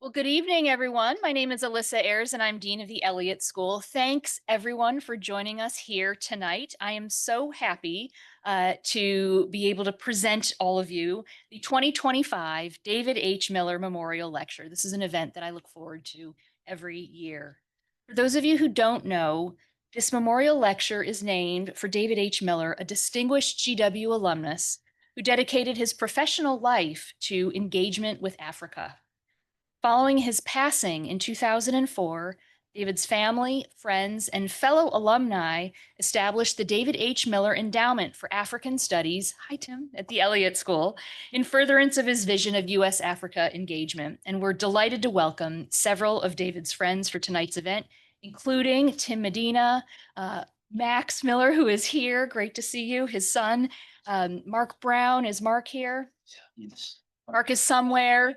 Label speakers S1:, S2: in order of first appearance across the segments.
S1: Well, good evening, everyone. My name is Alyssa Ayers, and I'm Dean of the Elliott School. Thanks, everyone, for joining us here tonight. I am so happy to be able to present all of you the 2025 David H. Miller Memorial Lecture. This is an event that I look forward to every year. For those of you who don't know, this memorial lecture is named for David H. Miller, a distinguished GW alumnus who dedicated his professional life to engagement with Africa. Following his passing in 2004, David's family, friends, and fellow alumni established the David H. Miller Endowment for African Studies, hi Tim, at the Elliott School, in furtherance of his vision of U.S.-Africa engagement. And we're delighted to welcome several of David's friends for tonight's event, including Tim Medina, Max Miller, who is here, great to see you, his son, Mark Brown. Is Mark here? Yes. Mark is somewhere.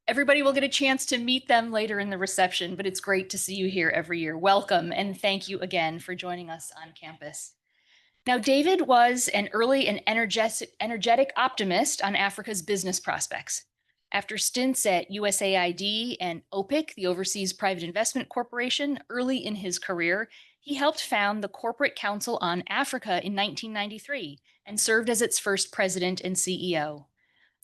S1: Everybody will get a chance to meet them later in the reception, but it's great to see you here every year. Welcome, and thank you again for joining us on campus. Now, David was an early and energetic optimist on Africa's business prospects. After stints at USAID and OPIC, the Overseas Private Investment Corporation, early in his career, he helped found the Corporate Council on Africa in 1993 and served as its first president and CEO.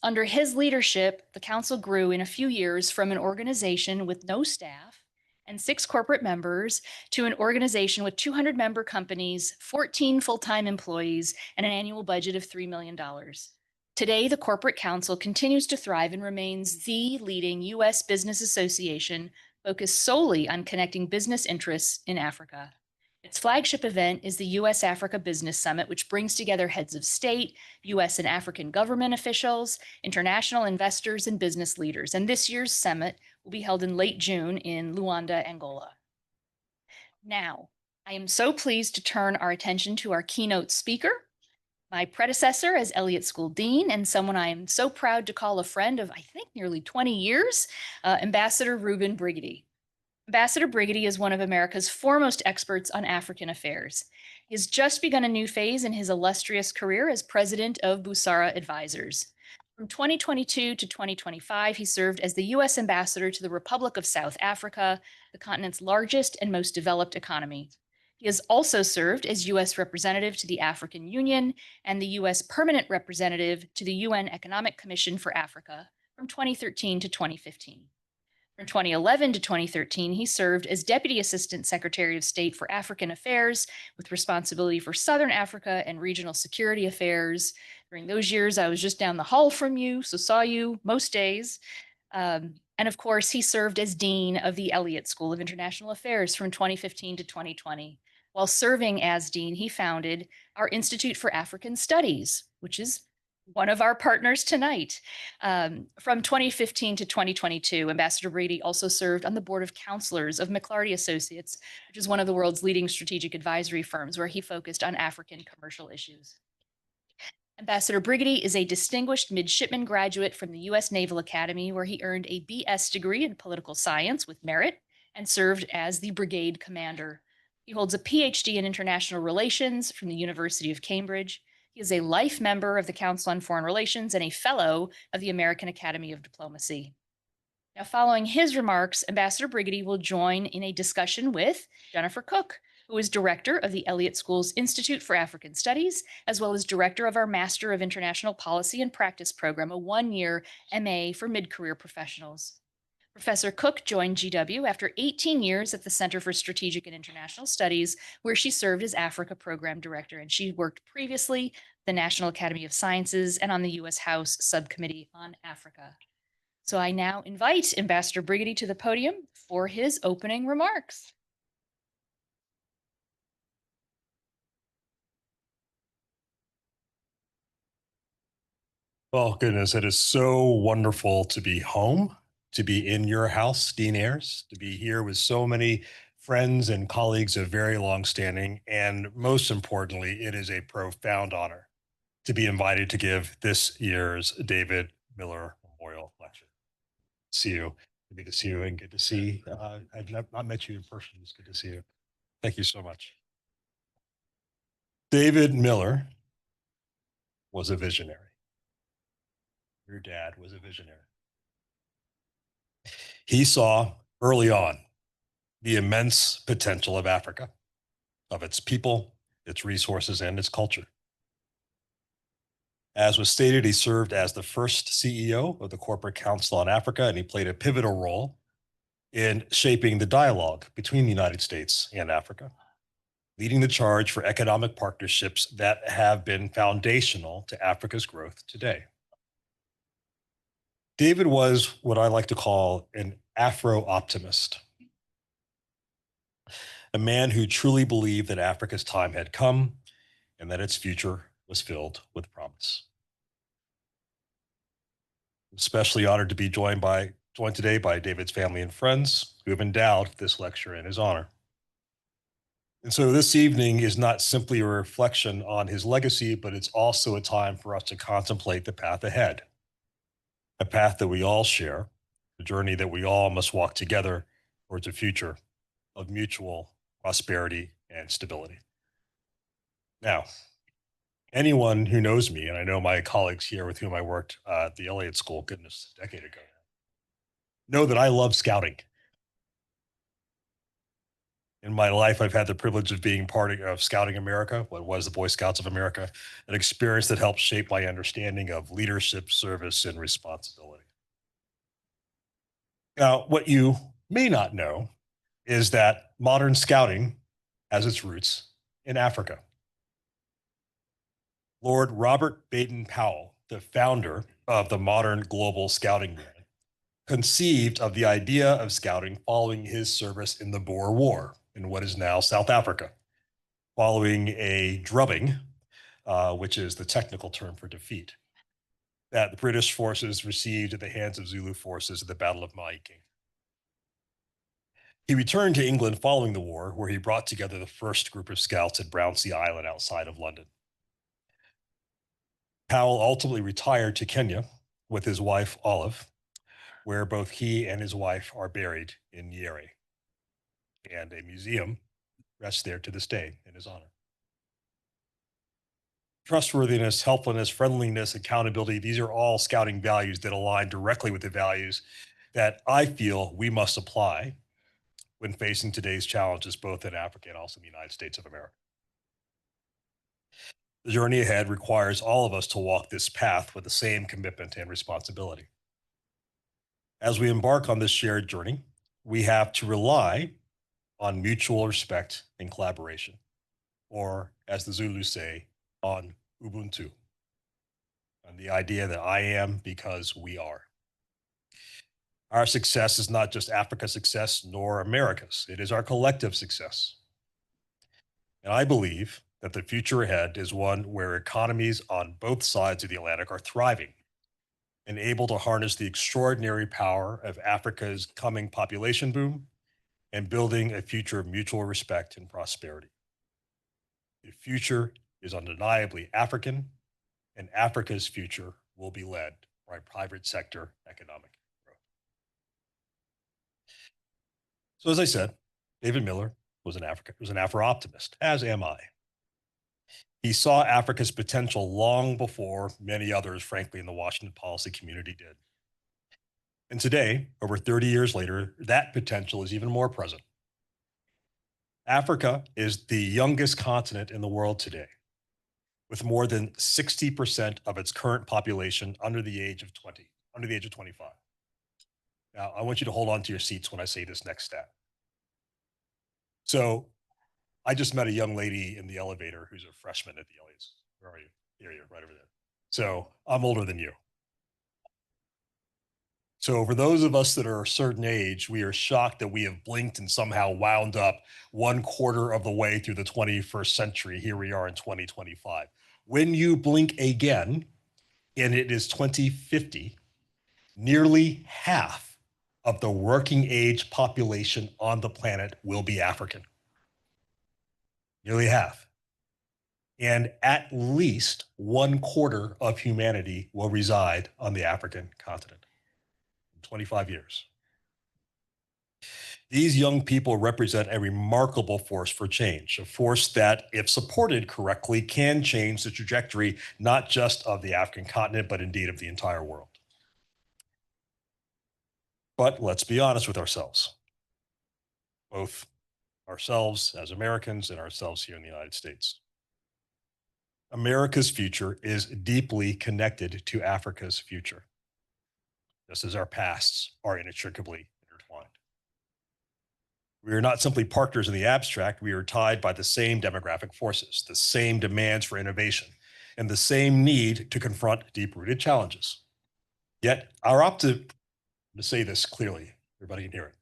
S1: Under his leadership, the council grew in a few years from an organization with no staff and 6 corporate members to an organization with 200 member companies, 14 full-time employees, and an annual budget of $3 million. Today, the Corporate Council continues to thrive and remains the leading U.S. business association focused solely on connecting business interests in Africa. Its flagship event is the U.S.-Africa Business Summit, which brings together heads of state, U.S. and African government officials, international investors, and business leaders. And this year's summit will be held in late June in Luanda, Angola. Now, I am so pleased to turn our attention to our keynote speaker, my predecessor as Elliott School Dean, and someone I am so proud to call a friend of, I think, nearly 20 years, Ambassador Reuben Brigety. Ambassador Brigety is one of America's foremost experts on African affairs. He has just begun a new phase in his illustrious career as president of Busara Advisors. From 2022 to 2025, he served as the U.S. ambassador to the Republic of South Africa, the continent's largest and most developed economy. He has also served as U.S. representative to the African Union and the U.S. permanent representative to the UN Economic Commission for Africa from 2013 to 2015. From 2011 to 2013, he served as Deputy Assistant Secretary of State for African Affairs with responsibility for Southern Africa and regional security affairs. During those years, I was just down the hall from you, so saw you most days. And of course, he served as Dean of the Elliott School of International Affairs from 2015 to 2020. While serving as Dean, he founded our Institute for African Studies, which is one of our partners tonight. From 2015 to 2022, Ambassador Brady also served on the board of counselors of McLarty Associates, which is one of the world's leading strategic advisory firms, where he focused on African commercial issues. Ambassador Brigety is a distinguished midshipman graduate from the U.S. Naval Academy, where he earned a BS degree in political science with merit and served as the brigade commander. He holds a PhD in international relations from the University of Cambridge. He is a life member of the Council on Foreign Relations and a fellow of the American Academy of Diplomacy. Now, following his remarks, Ambassador Brigety will join in a discussion with Jennifer Cook, who is director of the Elliott School's Institute for African Studies, as well as director of our Master of International Policy and Practice program, a 1-year MA for mid-career professionals. Professor Cook joined GW after 18 years at the Center for Strategic and International Studies, where she served as Africa Program Director, and she worked previously at the National Academy of Sciences and on the U.S. House Subcommittee on Africa. So I now invite Ambassador Brigety to the podium for his opening remarks.
S2: Well, goodness, it is so wonderful to be home, to be in your house, Dean Ayers, to be here with so many friends and colleagues of very long standing. And most importantly, it is a profound honor to be invited to give this year's David Miller Memorial Lecture. See you. Good to see you and good to see. I've not met you in person. It's good to see you. Thank you so much. David Miller was a visionary. Your dad was a visionary. He saw early on the immense potential of Africa, of its people, its resources, and its culture. As was stated, he served as the first CEO of the Corporate Council on Africa, and he played a pivotal role in shaping the dialogue between the United States and Africa, leading the charge for economic partnerships that have been foundational to Africa's growth today. David was what I like to call an Afro optimist, a man who truly believed that Africa's time had come and that its future was filled with promise. I'm especially honored to be joined today by David's family and friends who have endowed this lecture in his honor. And so this evening is not simply a reflection on his legacy, but it's also a time for us to contemplate the path ahead, a path that we all share, a journey that we all must walk together towards a future of mutual prosperity and stability. Now, anyone who knows me, and I know my colleagues here with whom I worked at the Elliott School, goodness, a decade ago, know that I love scouting. In my life, I've had the privilege of being part of Scouting America, what was the Boy Scouts of America, an experience that helped shape my understanding of leadership, service, and responsibility. Now, what you may not know is that modern scouting has its roots in Africa. Lord Robert Baden-Powell, the founder of the modern global scouting movement, conceived of the idea of scouting following his service in the Boer War in what is now South Africa, following a drubbing, which is the technical term for defeat, that the British forces received at the hands of Zulu forces at the Battle of Mahikeng. He returned to England following the war, where he brought together the first group of scouts at Brownsea Island outside of London. Powell ultimately retired to Kenya with his wife, Olive, where both he and his wife are buried in Nyeri. And a museum rests there to this day in his honor. Trustworthiness, helpfulness, friendliness, accountability, these are all scouting values that align directly with the values that I feel we must apply when facing today's challenges, both in Africa and also in the United States of America. The journey ahead requires all of us to walk this path with the same commitment and responsibility. As we embark on this shared journey, we have to rely on mutual respect and collaboration, or as the Zulus say, on Ubuntu, on the idea that I am because we are. Our success is not just Africa's success, nor America's. It is our collective success. And I believe that the future ahead is one where economies on both sides of the Atlantic are thriving and able to harness the extraordinary power of Africa's coming population boom and building a future of mutual respect and prosperity. The future is undeniably African, and Africa's future will be led by private sector economic growth. So, as I said, David Miller was an Afro optimist, as am I. He saw Africa's potential long before many others, frankly, in the Washington policy community did. And today, over 30 years later, that potential is even more present. Africa is the youngest continent in the world today, with more than 60% of its current population under the age of 20, under the age of 25. Now, I want you to hold on to your seats when I say this next stat. So, I just met a young lady in the elevator who's a freshman at the Elliots. Where are you? Here you are, right over there. So, I'm older than you. So, for those of us that are a certain age, we are shocked that we have blinked and somehow wound up 1/4 of the way through the 21st century. Here we are in 2025. When you blink again, and it is 2050, nearly half of the working age population on the planet will be African. Nearly half. And at least 1/4 of humanity will reside on the African continent in 25 years. These young people represent a remarkable force for change, a force that, if supported correctly, can change the trajectory not just of the African continent, but indeed of the entire world. But let's be honest with ourselves, both ourselves as Americans and ourselves here in the United States. America's future is deeply connected to Africa's future, just as our pasts are inextricably intertwined. We are not simply partners in the abstract, we are tied by the same demographic forces, the same demands for innovation, and the same need to confront deep rooted challenges. Yet, to say this clearly, everybody can hear it.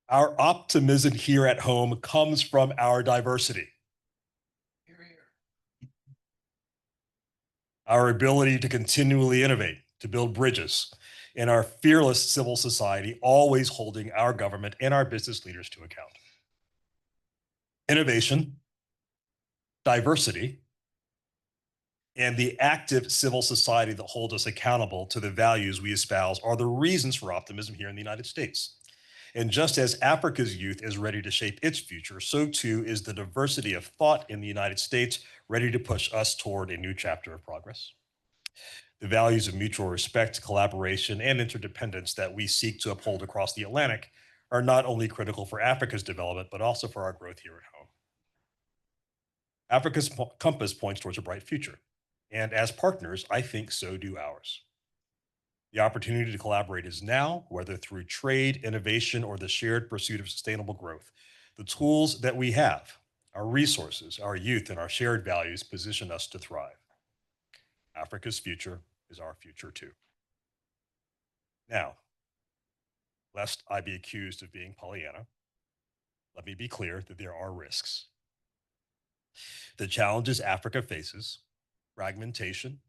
S2: Our optimism here at home comes from our diversity. Our ability to continually innovate, to build bridges, and our fearless civil society, always holding our government and our business leaders to account. Innovation, diversity, and the active civil society that holds us accountable to the values we espouse are the reasons for optimism here in the United States. And just as Africa's youth is ready to shape its future, so too is the diversity of thought in the United States ready to push us toward a new chapter of progress. The values of mutual respect, collaboration, and interdependence that we seek to uphold across the Atlantic are not only critical for Africa's development, but also for our growth here at home. Africa's compass points towards a bright future. And as partners, I think so do ours. The opportunity to collaborate is now, whether through trade, innovation, or the shared pursuit of sustainable growth. The tools that we have, our resources, our youth, and our shared values position us to thrive. Africa's future is our future too. Now, lest I be accused of being Pollyanna, let me be clear that there are risks. The challenges Africa faces, fragmentation,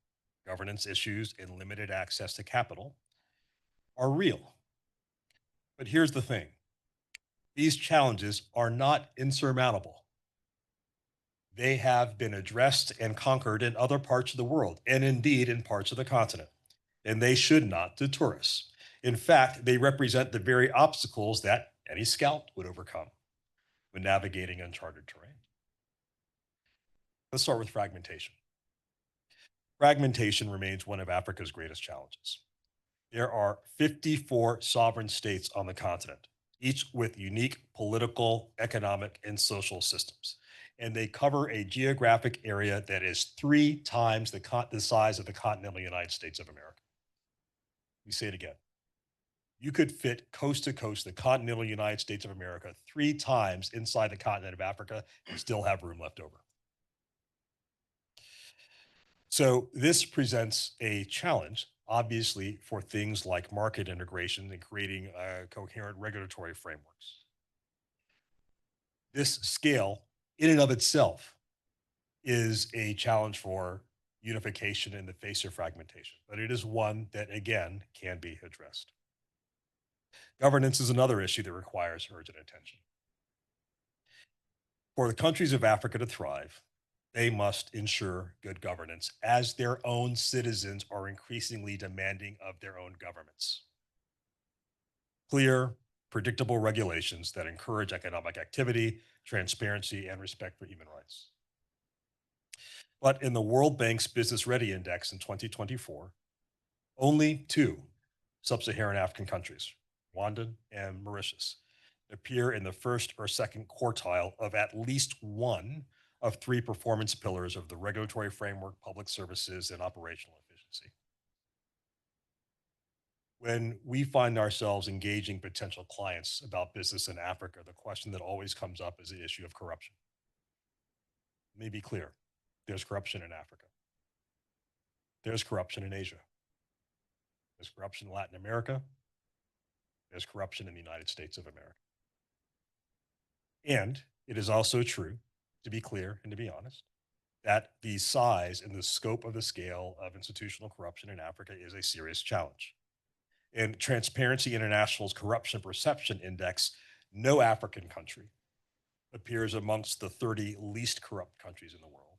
S2: governance issues, and limited access to capital, are real. But here's the thing, these challenges are not insurmountable. They have been addressed and conquered in other parts of the world, and indeed in parts of the continent, and they should not deter us. In fact, they represent the very obstacles that any scout would overcome when navigating uncharted terrain. Let's start with fragmentation. Fragmentation remains one of Africa's greatest challenges. There are 54 sovereign states on the continent, each with unique political, economic, and social systems. And they cover a geographic area that is 3 times the size of the continental United States of America. We say it again. You could fit coast to coast the continental United States of America 3 times inside the continent of Africa and still have room left over. So this presents a challenge, obviously, for things like market integration and creating coherent regulatory frameworks. This scale, in and of itself, is a challenge for unification in the face of fragmentation, but it is one that, again, can be addressed. Governance is another issue that requires urgent attention. For the countries of Africa to thrive, they must ensure good governance as their own citizens are increasingly demanding of their own governments. Clear, predictable regulations that encourage economic activity, transparency, and respect for human rights. But in the World Bank's Business Ready Index in 2024, only 2 sub-Saharan African countries, Rwanda and Mauritius, appear in the first or second quartile of at least one of 3 performance pillars of the regulatory framework, public services, and operational efficiency. When we find ourselves engaging potential clients about business in Africa, the question that always comes up is the issue of corruption. Let me be clear, there's corruption in Africa. There's corruption in Asia. There's corruption in Latin America. There's corruption in the United States of America. And it is also true, to be clear and to be honest, that the size and the scope of the scale of institutional corruption in Africa is a serious challenge. In Transparency International's Corruption Perception Index, no African country appears amongst the 30 least corrupt countries in the world,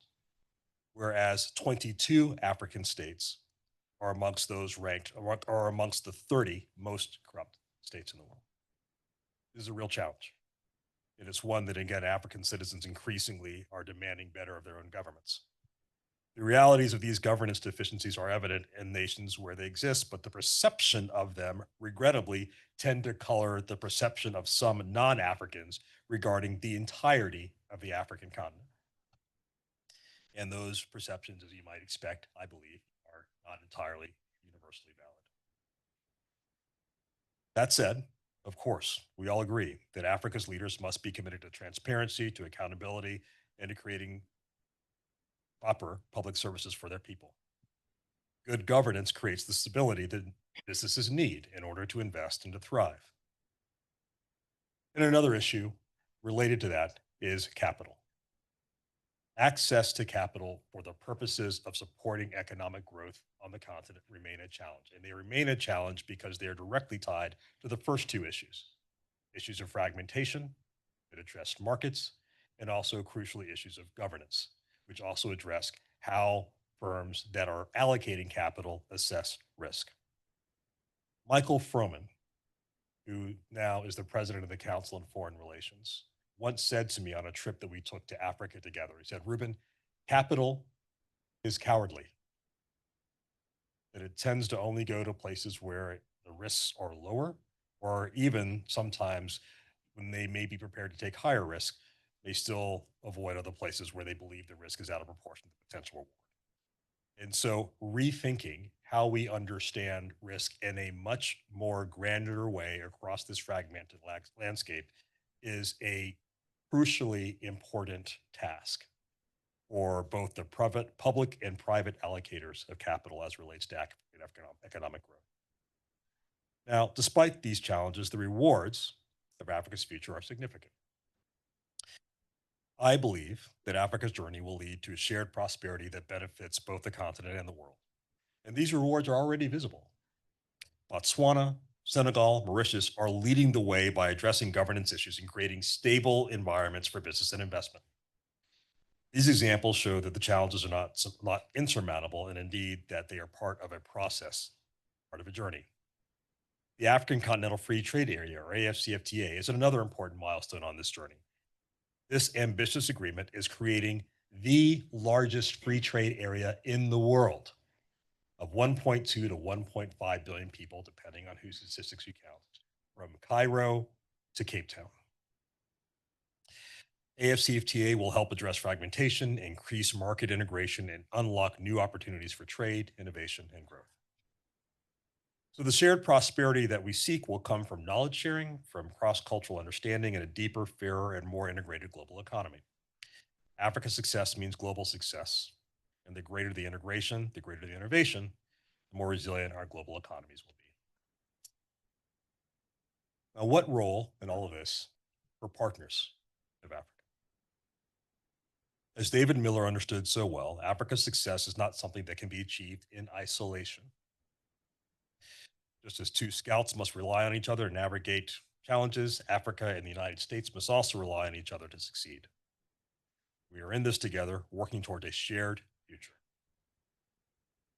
S2: whereas 22 African states are amongst those ranked, or amongst the 30 most corrupt states in the world. This is a real challenge. And it's one that, again, African citizens increasingly are demanding better of their own governments. The realities of these governance deficiencies are evident in nations where they exist, but the perception of them, regrettably, tend to color the perception of some non Africans regarding the entirety of the African continent. And those perceptions, as you might expect, I believe, are not entirely universally valid. That said, of course, we all agree that Africa's leaders must be committed to transparency, to accountability, and to creating proper public services for their people. Good governance creates the stability that businesses need in order to invest and to thrive. And another issue related to that is capital. Access to capital for the purposes of supporting economic growth on the continent remain a challenge. And they remain a challenge because they are directly tied to the first two issues of fragmentation that address markets, and also crucially issues of governance, which also address how firms that are allocating capital assess risk. Michael Froman, who now is the president of the Council on Foreign Relations, once said to me on a trip that we took to Africa together, he said, Reuben, capital is cowardly, that it tends to only go to places where the risks are lower, or even sometimes when they may be prepared to take higher risk, they still avoid other places where they believe the risk is out of proportion to the potential reward. And so rethinking how we understand risk in a much more granular way across this fragmented landscape is a crucially important task for both the public and private allocators of capital as relates to economic growth. Now, despite these challenges, the rewards of Africa's future are significant. I believe that Africa's journey will lead to a shared prosperity that benefits both the continent and the world. And these rewards are already visible. Botswana, Senegal, Mauritius are leading the way by addressing governance issues and creating stable environments for business and investment. These examples show that the challenges are not insurmountable, and indeed that they are part of a process, part of a journey. The African Continental Free Trade Area, or AFCFTA, is another important milestone on this journey. This ambitious agreement is creating the largest free trade area in the world of 1.2 to 1.5 billion people, depending on whose statistics you count, from Cairo to Cape Town. AFCFTA will help address fragmentation, increase market integration, and unlock new opportunities for trade, innovation, and growth. So the shared prosperity that we seek will come from knowledge sharing, from cross-cultural understanding, and a deeper, fairer, and more integrated global economy. Africa's success means global success. And the greater the integration, the greater the innovation, the more resilient our global economies will be. Now, what role in all of this for partners of Africa? As David Miller understood so well, Africa's success is not something that can be achieved in isolation. Just as two scouts must rely on each other to navigate challenges, Africa and the United States must also rely on each other to succeed. We are in this together, working toward a shared future.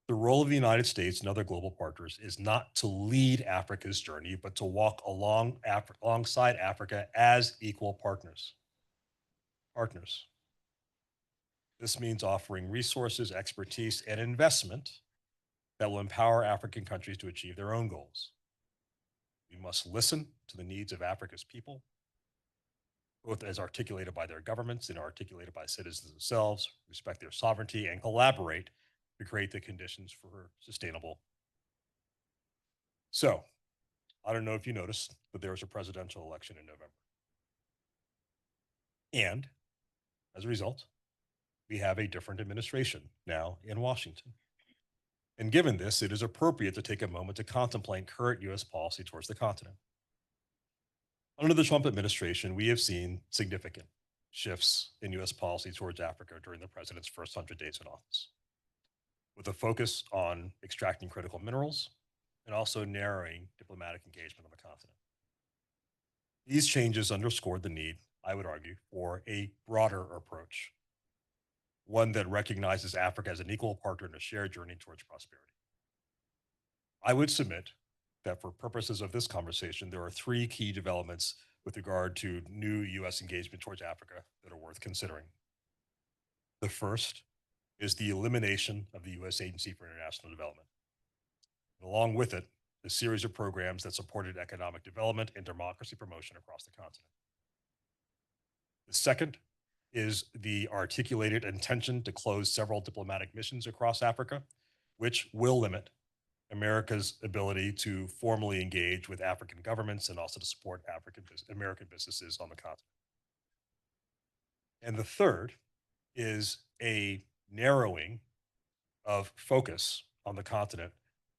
S2: The role of the United States and other global partners is not to lead Africa's journey, but to walk alongside Africa as equal partners. Partners. This means offering resources, expertise, and investment that will empower African countries to achieve their own goals. We must listen to the needs of Africa's people, both as articulated by their governments and articulated by citizens themselves, respect their sovereignty, and collaborate to create the conditions for sustainable. So, I don't know if you noticed, but there was a presidential election in November. And as a result, we have a different administration now in Washington. And given this, it is appropriate to take a moment to contemplate current US policy towards the continent. Under the Trump administration, we have seen significant shifts in US policy towards Africa during the president's first 100 days in office, with a focus on extracting critical minerals and also narrowing diplomatic engagement on the continent. These changes underscored the need, I would argue, for a broader approach, one that recognizes Africa as an equal partner in a shared journey towards prosperity. I would submit that for purposes of this conversation, there are three key developments with regard to new U.S. engagement towards Africa that are worth considering. The first is the elimination of the U.S. Agency for International Development. And along with it, a series of programs that supported economic development and democracy promotion across the continent. The second is the articulated intention to close several diplomatic missions across Africa, which will limit America's ability to formally engage with African governments and also to support American businesses on the continent. And the third is a narrowing of focus on the continent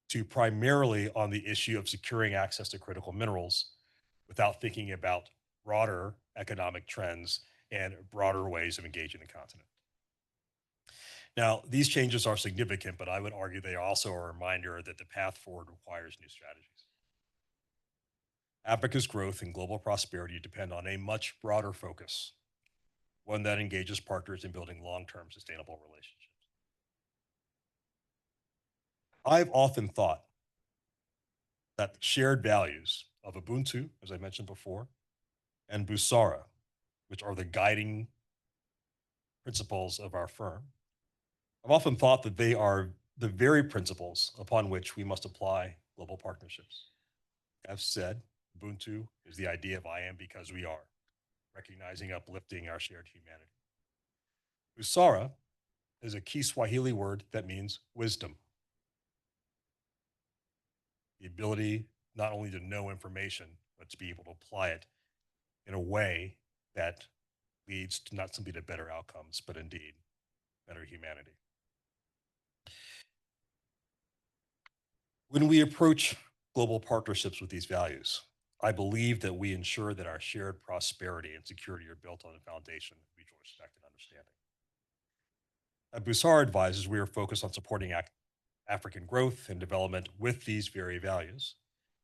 S2: to primarily on the issue of securing access to critical minerals without thinking about broader economic trends and broader ways of engaging the continent. Now, these changes are significant, but I would argue they are also a reminder that the path forward requires new strategies. Africa's growth and global prosperity depend on a much broader focus, one that engages partners in building long-term sustainable relationships. I've often thought that shared values of Ubuntu, as I mentioned before, and Busara, which are the guiding principles of our firm, I've often thought that they are the very principles upon which we must apply global partnerships. As said, Ubuntu is the idea of I am because we are, recognizing, uplifting our shared humanity. Busara is a key Swahili word that means wisdom. The ability not only to know information, but to be able to apply it in a way that leads to not simply to better outcomes, but indeed better humanity. When we approach global partnerships with these values, I believe that we ensure that our shared prosperity and security are built on a foundation of mutual respect and understanding. At Busara Advisors, we are focused on supporting African growth and development with these very values,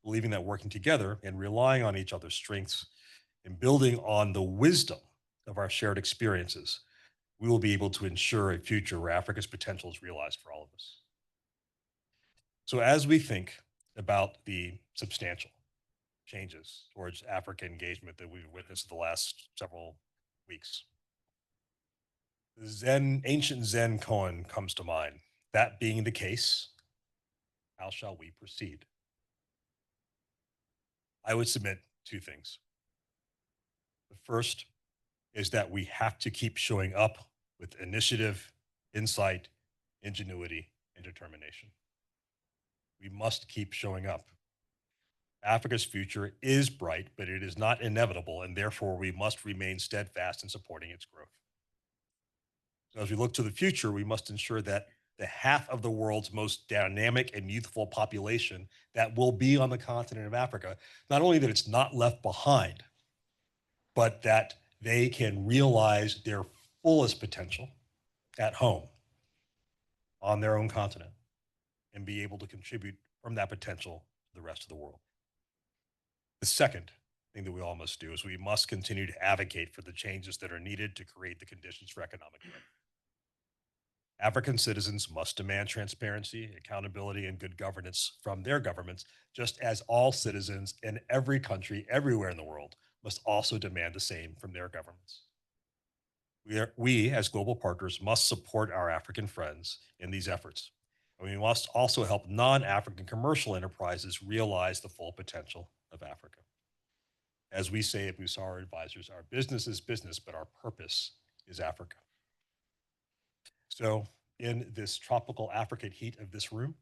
S2: believing that working together and relying on each other's strengths and building on the wisdom of our shared experiences, we will be able to ensure a future where Africa's potential is realized for all of us. So as we think about the substantial changes towards African engagement that we've witnessed the last several weeks, the ancient Zen koan comes to mind. That being the case, how shall we proceed? I would submit two things. The first is that we have to keep showing up with initiative, insight, ingenuity, and determination. We must keep showing up. Africa's future is bright, but it is not inevitable, and therefore we must remain steadfast in supporting its growth. So as we look to the future, we must ensure that the half of the world's most dynamic and youthful population that will be on the continent of Africa, not only that it's not left behind, but that they can realize their fullest potential at home on their own continent and be able to contribute from that potential to the rest of the world. The second thing that we all must do is we must continue to advocate for the changes that are needed to create the conditions for economic growth. African citizens must demand transparency, accountability, and good governance from their governments, just as all citizens in every country, everywhere in the world, must also demand the same from their governments. We, as global partners, must support our African friends in these efforts. And we must also help non-African commercial enterprises realize the full potential of Africa. As we say at Busara Advisors, our business is business, but our purpose is Africa. So in this tropical African heat of this room,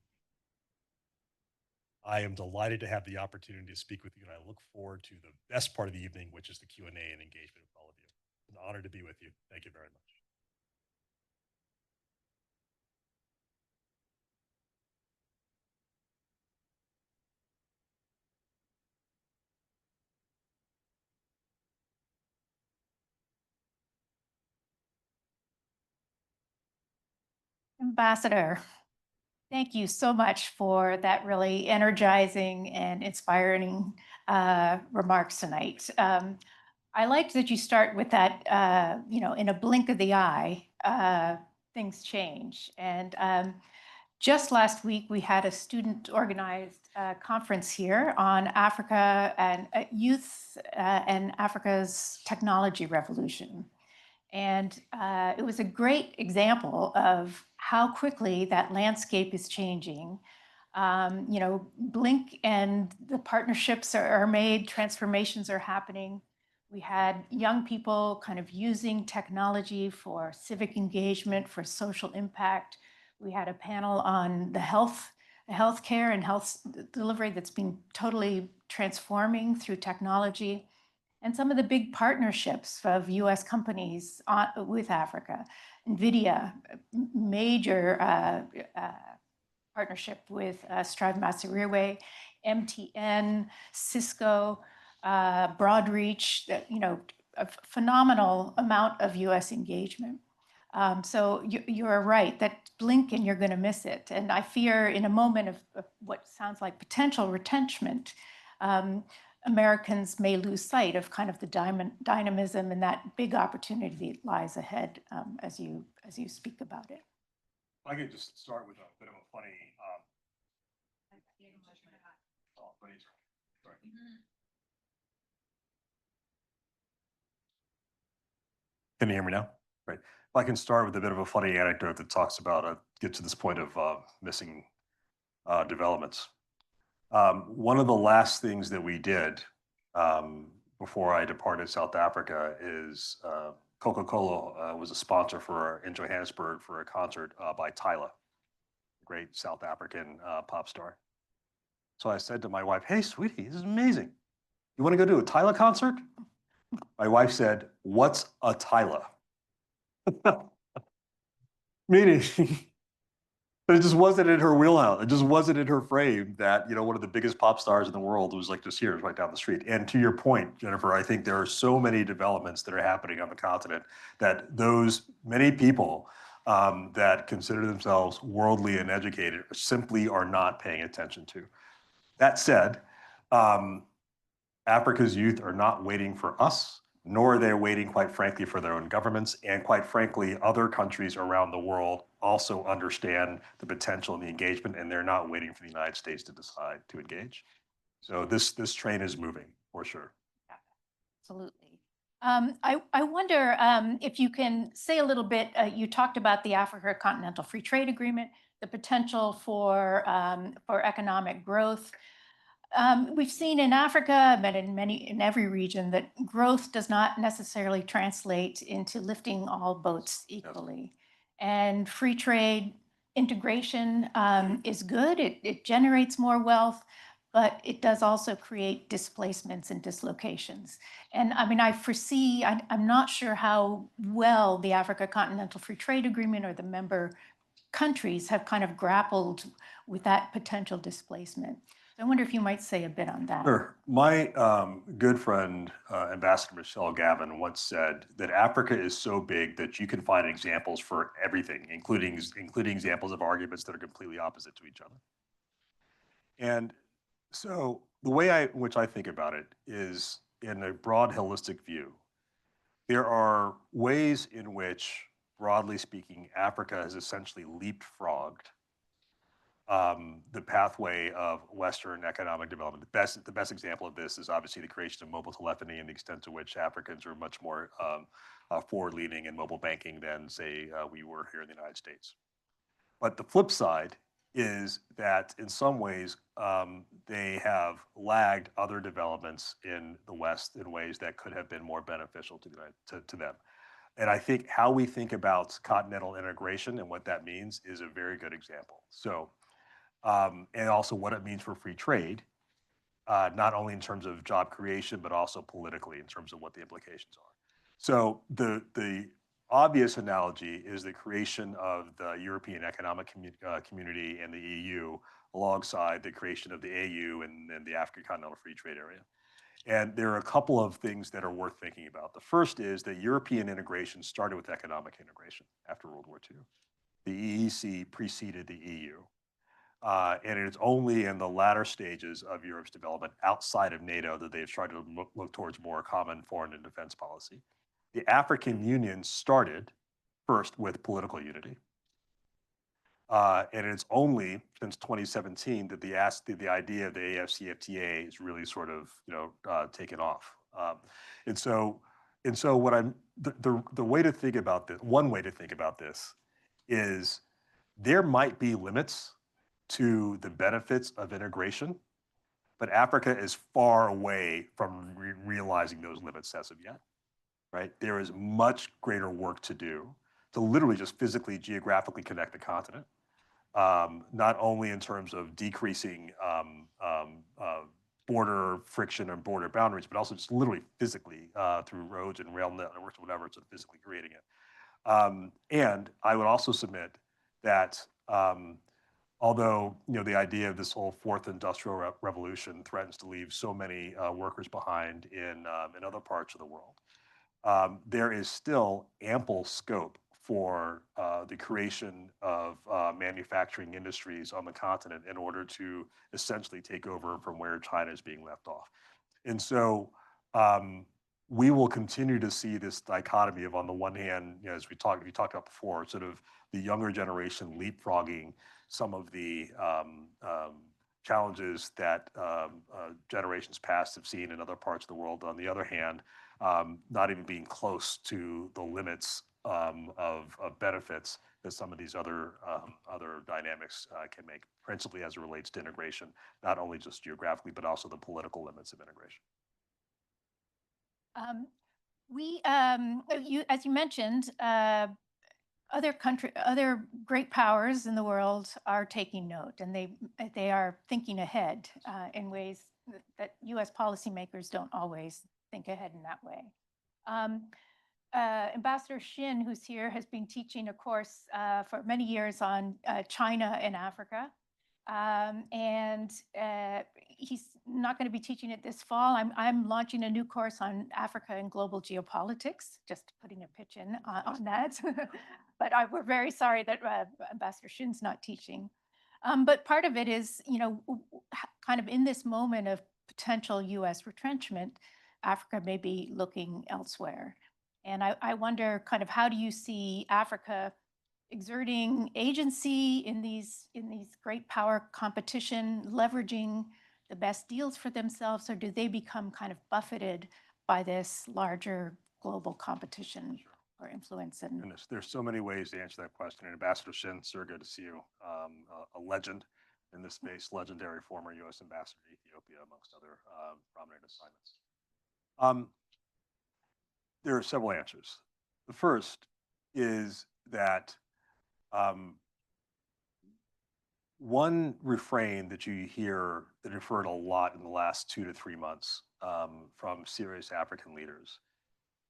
S2: I am delighted to have the opportunity to speak with you, and I look forward to the best part of the evening, which is the Q&A and engagement with all of you. It's an honor to be with you. Thank you very much.
S3: Ambassador, thank you so much for that really energizing and inspiring remarks tonight. I liked that you start with that, in a blink of the eye, things change. And just last week, we had a student organized conference here on Africa and youth and Africa's technology revolution. And it was a great example of how quickly that landscape is changing. Blink and the partnerships are made, transformations are happening. We had young people kind of using technology for civic engagement, for social impact. We had a panel on the healthcare and health delivery that's been totally transforming through technology, and some of the big partnerships of US companies with Africa. NVIDIA, major partnership with Strive Massiriwe, MTN, Cisco, Broadreach, a phenomenal amount of US engagement. So you're right that blink and you're going to miss it. And I fear in a moment of what sounds like potential retrenchment, Americans may lose sight of kind of the dynamism and that big opportunity that lies ahead as you speak about it.
S2: I could just start with a bit of a funny. Sorry. Can you hear me now? Right. If I can start with a bit of a funny anecdote that talks about get to this point of missing developments. One of the last things that we did before I departed South Africa is Coca-Cola was a sponsor in Johannesburg for a concert by Tyla, great South African pop star. So I said to my wife, "Hey, sweetie, this is amazing. You want to go to a Tyla concert?" My wife said, "What's a Tyla?" Meaning, but it just wasn't in her wheelhouse. It just wasn't in her frame that, one of the biggest pop stars in the world was like just here, right down the street. And to your point, Jennifer, I think there are so many developments that are happening on the continent that those many people that consider themselves worldly and educated simply are not paying attention to. That said, Africa's youth are not waiting for us, nor are they waiting, quite frankly, for their own governments. And quite frankly, other countries around the world also understand the potential and the engagement, and they're not waiting for the United States to decide to engage. So this train is moving, for sure.
S3: Absolutely. I wonder if you can say a little bit, you talked about the Africa Continental Free Trade Agreement, the potential for economic growth. We've seen in Africa, but in every region, that growth does not necessarily translate into lifting all boats equally. And free trade integration is good. It generates more wealth, but it does also create displacements and dislocations. And I mean, I'm not sure how well the Africa Continental Free Trade Agreement or the member countries have kind of grappled with that potential displacement. I wonder if you might say a bit on that.
S2: Sure. My good friend, Ambassador Michelle Gavin, once said that Africa is so big that you can find examples for everything, including examples of arguments that are completely opposite to each other. And so the way in which I think about it is in a broad holistic view. There are ways in which, broadly speaking, Africa has essentially leapfrogged the pathway of Western economic development. The best example of this is obviously the creation of mobile telephony and the extent to which Africans are much more forward-leaning in mobile banking than, say, we were here in the United States. But the flip side is that in some ways they have lagged other developments in the West in ways that could have been more beneficial to them. And I think how we think about continental integration and what that means is a very good example. So, and also what it means for free trade, not only in terms of job creation, but also politically in terms of what the implications are. So the obvious analogy is the creation of the European Economic Community and the EU alongside the creation of the AU and the African Continental Free Trade Area. And there are a couple of things that are worth thinking about. The first is that European integration started with economic integration after World War II. The EEC preceded the EU. And it's only in the latter stages of Europe's development outside of NATO that they've tried to look towards more common foreign and defense policy. The African Union started first with political unity. And it's only since 2017 that the idea of the AFCFTA is really sort of taken off. And so what I'm the way to think about this, one way to think about this is there might be limits to the benefits of integration, but Africa is far away from realizing those limits as of yet, right? There is much greater work to do to literally just physically, geographically connect the continent, not only in terms of decreasing border friction and border boundaries, but also just literally physically through roads and rail networks, whatever, so physically creating it. And I would also submit that although the idea of this whole fourth industrial revolution threatens to leave so many workers behind in other parts of the world, there is still ample scope for the creation of manufacturing industries on the continent in order to essentially take over from where China is being left off. And so we will continue to see this dichotomy of, on the one hand, as you talked about before, sort of the younger generation leapfrogging some of the challenges that generations past have seen in other parts of the world. On the other hand, not even being close to the limits of benefits that some of these other dynamics can make, principally as it relates to integration, not only just geographically, but also the political limits of integration.
S3: As you mentioned, other great powers in the world are taking note, and they are thinking ahead in ways that U.S. policymakers don't always think ahead in that way. Ambassador Shin, who's here, has been teaching a course for many years on China and Africa. And he's not going to be teaching it this fall. I'm launching a new course on Africa and global geopolitics, just putting a pitch in on that. But we're very sorry that Ambassador Shin's not teaching. But part of it is, kind of in this moment of potential US retrenchment, Africa may be looking elsewhere. And I wonder kind of, how do you see Africa exerting agency in these great power competition, leveraging the best deals for themselves, or do they become kind of buffeted by this larger global competition or influence? And
S2: there's so many ways to answer that question. And Ambassador Shin, sir, good to see you. A legend in this space, legendary former U.S. ambassador to Ethiopia, amongst other prominent assignments. There are several answers. The first is that one refrain that you hear that I've heard a lot in the last 2 to 3 months from serious African leaders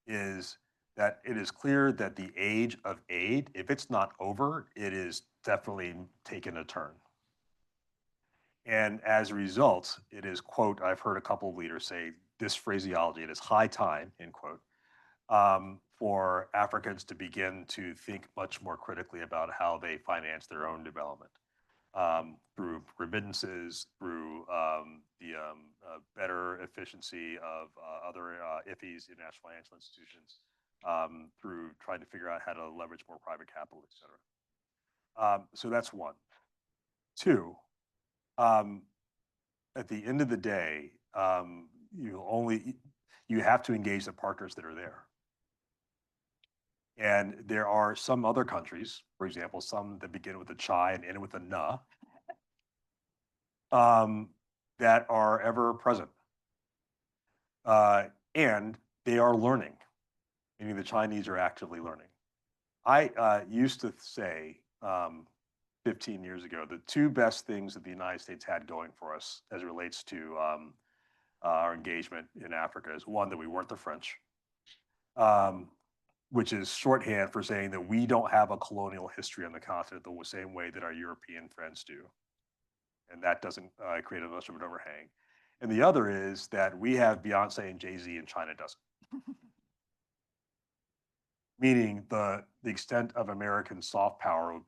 S2: is that it is clear that the age of aid, if it's not over, it is definitely taken a turn. And as a result, it is, quote, I've heard a couple of leaders say this phraseology, it is high time, end quote, for Africans to begin to think much more critically about how they finance their own development. Through remittances, through the better efficiency of other IFIs, international financial institutions, through trying to figure out how to leverage more private capital, et cetera. So that's one. Two, at the end of the day, you have to engage the partners that are there. And there are some other countries, for example, some that begin with a chi and end with a na, that are ever present. And they are learning, meaning the Chinese are actively learning. I used to say 15 years ago, the two best things that the United States had going for us as it relates to our engagement in Africa is, one, that we weren't the French, which is shorthand for saying that we don't have a colonial history on the continent the same way that our European friends do. And that doesn't create much of an overhang. And the other is that we have Beyonce and Jay-Z and China doesn't. Meaning the extent of American soft power would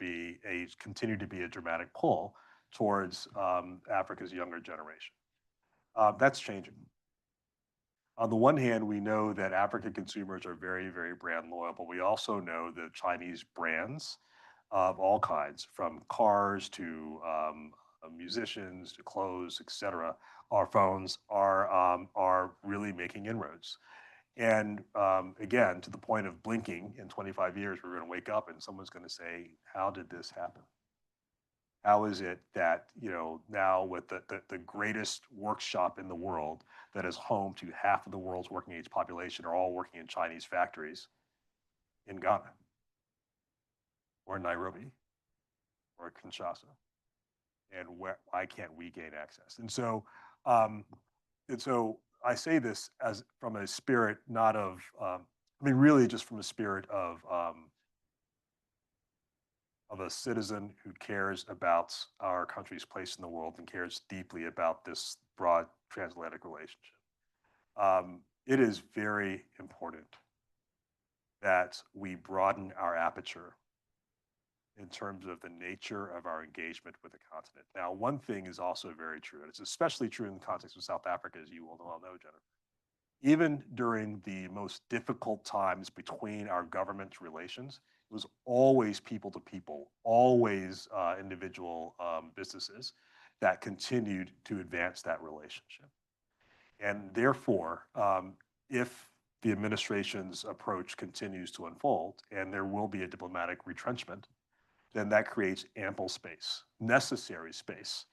S2: continue to be a dramatic pull towards Africa's younger generation. That's changing. On the one hand, we know that African consumers are very, very brand loyal, but we also know that Chinese brands of all kinds, from cars to musicians to clothes, etc. Our phones are really making inroads. And again, to the point of blinking in 25 years, we're going to wake up and someone's going to say, how did this happen? How is it that, now with the greatest workshop in the world that is home to half of the world's working age population are all working in Chinese factories in Ghana or Nairobi or Kinshasa? And why can't we gain access? Um, and so I say this as from a spirit, not of, really just from a spirit of a citizen who cares about our country's place in the world and cares deeply about this broad transatlantic relationship. It is very important that we broaden our aperture in terms of the nature of our engagement with the continent. Now, one thing is also very true, and it's especially true in the context of South Africa, as you will well know, Jennifer. Even during the most difficult times between our government relations, it was always people to people, always individual businesses that continued to advance that relationship. And therefore, if the administration's approach continues to unfold and there will be a diplomatic retrenchment, then that creates ample space, necessary space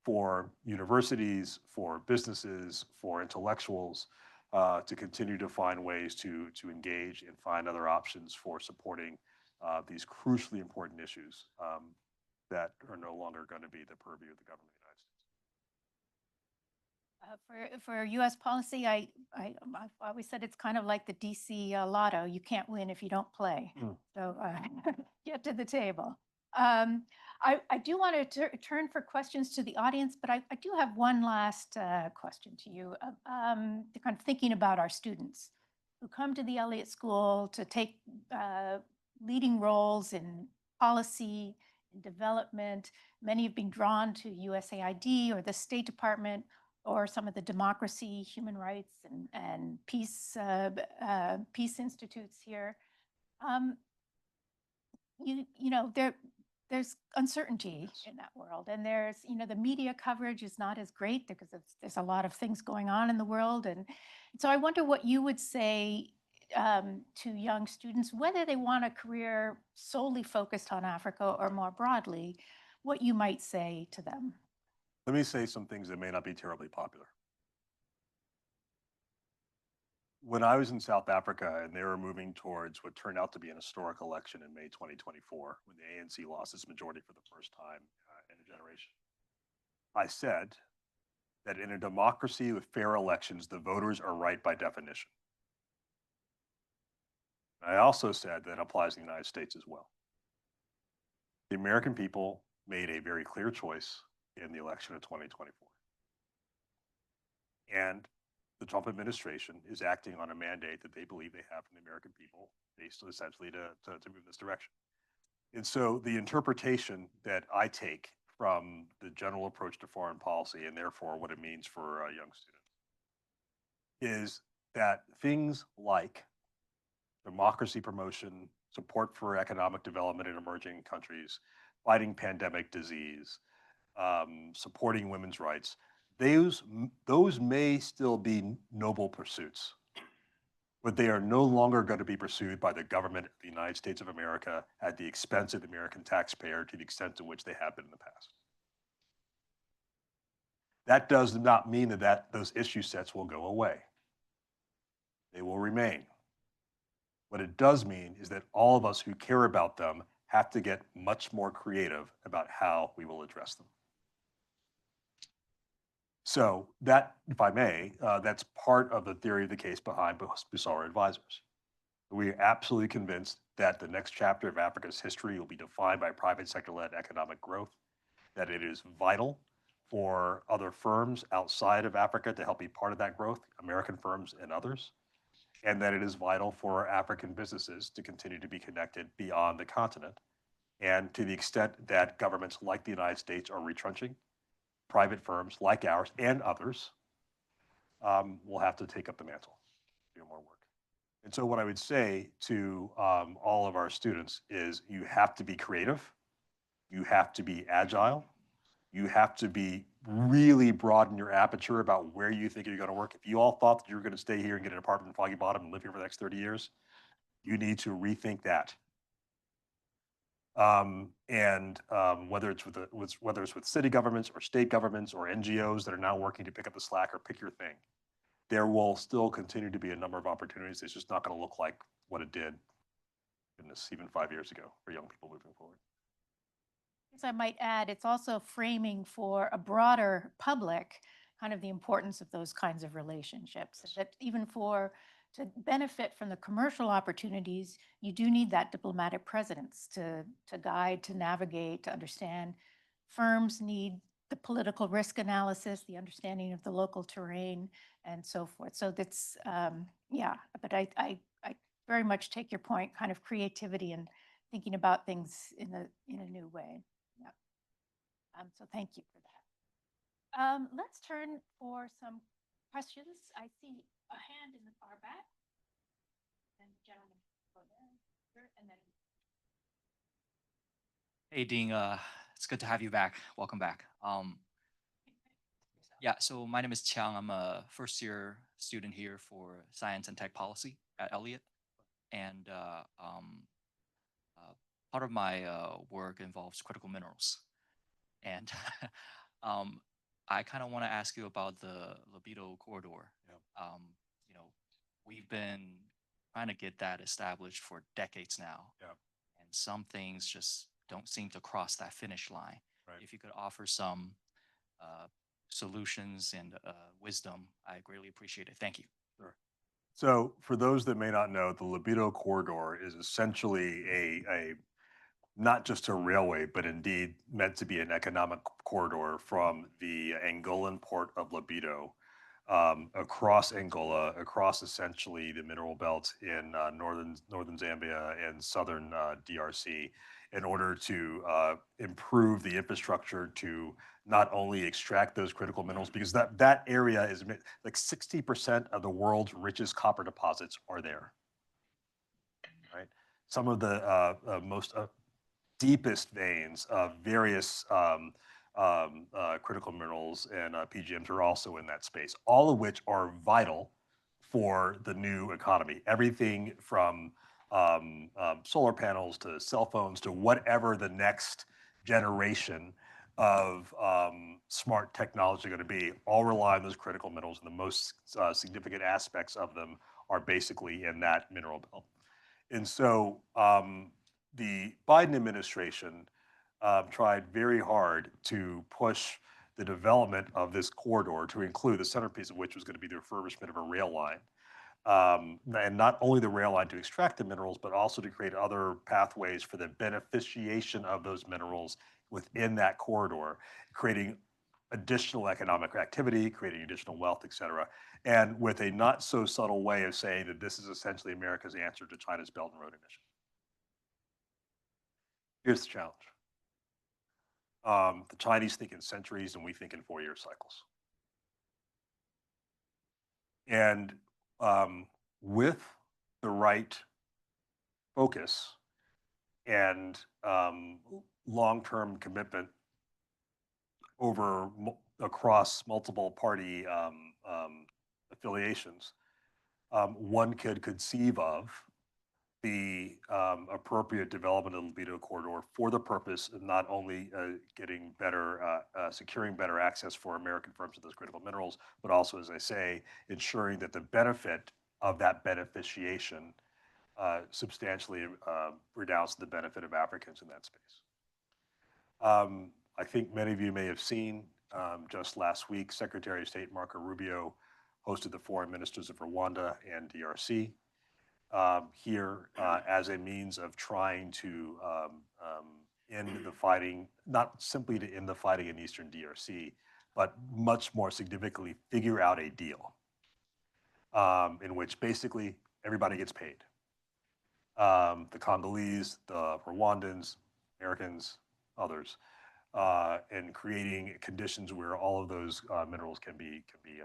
S2: for universities, for businesses, for intellectuals to continue to find ways to engage and find other options for supporting these crucially important issues that are no longer going to be the purview of the government of the United States.
S3: For U.S. policy, I've always said it's kind of like the DC lotto. You can't win if you don't play. So get to the table. I do want to turn for questions to the audience, but I do have one last question to you. Kind of thinking about our students who come to the Elliott School to take leading roles in policy, in development. Many have been drawn to USAID or the State Department or some of the democracy, human rights, and peace institutes here. There's uncertainty in that world, and there's the media coverage is not as great because there's a lot of things going on in the world, and so I wonder what you would say to young students, whether they want a career solely focused on Africa or more broadly, what you might say to them.
S2: Let me say some things that may not be terribly popular. When I was in South Africa and they were moving towards what turned out to be an historic election in May 2024, when the ANC lost its majority for the first time in a generation, I said that in a democracy with fair elections, the voters are right by definition. I also said that applies in the United States as well. The American people made a very clear choice in the election of 2024. And the Trump administration is acting on a mandate that they believe they have from the American people, based essentially to move in this direction. And so the interpretation that I take from the general approach to foreign policy, and therefore what it means for young students, is that things like democracy promotion, support for economic development in emerging countries, fighting pandemic disease, supporting women's rights, those may still be noble pursuits, but they are no longer going to be pursued by the government of the United States of America at the expense of the American taxpayer to the extent to which they have been in the past. That does not mean that those issue sets will go away. They will remain. What it does mean is that all of us who care about them have to get much more creative about how we will address them. So that, if I may, that's part of the theory of the case behind Busara Advisors. We are absolutely convinced that the next chapter of Africa's history will be defined by private sector-led economic growth, that it is vital for other firms outside of Africa to help be part of that growth, American firms and others, and that it is vital for African businesses to continue to be connected beyond the continent. And to the extent that governments like the United States are retrenching, private firms like ours and others will have to take up the mantle, do more work. And so what I would say to all of our students is you have to be creative, you have to be agile, you have to be really broaden your aperture about where you think you're going to work. If you all thought that you were going to stay here and get an apartment in Foggy Bottom and live here for the next 30 years, you need to rethink that. Whether it's whether it's with city governments or state governments or NGOs that are now working to pick up the slack or pick your thing, there will still continue to be a number of opportunities. It's just not going to look like what it did, goodness, even 5 years ago for young people moving forward.
S3: As I might add, it's also framing for a broader public kind of the importance of those kinds of relationships. That even for to benefit from the commercial opportunities, you do need that diplomatic presence to guide, to navigate, to understand. Firms need the political risk analysis, the understanding of the local terrain, and so forth. So that's yeah. But I very much take your point, kind of creativity and thinking about things in a new way. Yeah. So thank you for that. Let's turn for some questions. I see a hand in the far back. And gentlemen, go there, and then.
S4: Hey, Dean. It's good to have you back. Welcome back. Yeah, so my name is Chiang. I'm a first year student here for Science and Tech Policy at Elliott. And part of my work involves critical minerals. And um, I kind of want to ask you about the libido corridor.
S2: Yeah.
S4: You know, we've been trying to get that established for decades now.
S2: Yeah.
S4: And some things just don't seem to cross that finish line.
S2: Right.
S4: If you could offer some solutions and wisdom, I greatly appreciate it. Thank you.
S2: Sure. So for those that may not know, the libido corridor is essentially a not just a railway, but indeed meant to be an economic corridor from the Angolan port of Libido across Angola, across essentially the mineral belt in northern Zambia and southern DRC, in order to improve the infrastructure to not only extract those critical minerals, because that area is like 60% of the world's richest copper deposits are there. Right, some of the most deepest veins of various critical minerals and PGMs are also in that space, all of which are vital for the new economy. Everything from solar panels to cell phones to whatever the next generation of smart technology are going to be, all rely on those critical minerals, and the most significant aspects of them are basically in that mineral belt. And so the Biden administration tried very hard to push the development of this corridor to include the centerpiece of which was going to be the refurbishment of a rail line. And not only the rail line to extract the minerals, but also to create other pathways for the beneficiation of those minerals within that corridor, creating additional economic activity, creating additional wealth, et cetera, and with a not so subtle way of saying that this is essentially America's answer to China's Belt and Road Initiative. Here's the challenge. The Chinese think in centuries and we think in 4-year cycles. And with the right focus and long-term commitment across multiple party affiliations, one could conceive of the appropriate development of the libido corridor for the purpose of not only getting better, securing better access for American firms to those critical minerals, but also, as I say, ensuring that the benefit of that beneficiation substantially redounds to the benefit of Africans in that space. I think many of you may have seen just last week, Secretary of State Marco Rubio hosted the foreign ministers of Rwanda and DRC. Here as a means of trying to end the fighting, not simply to end the fighting in Eastern DRC, but much more significantly figure out a deal in which basically everybody gets paid. The Congolese, the Rwandans, Americans, others, and creating conditions where all of those minerals can be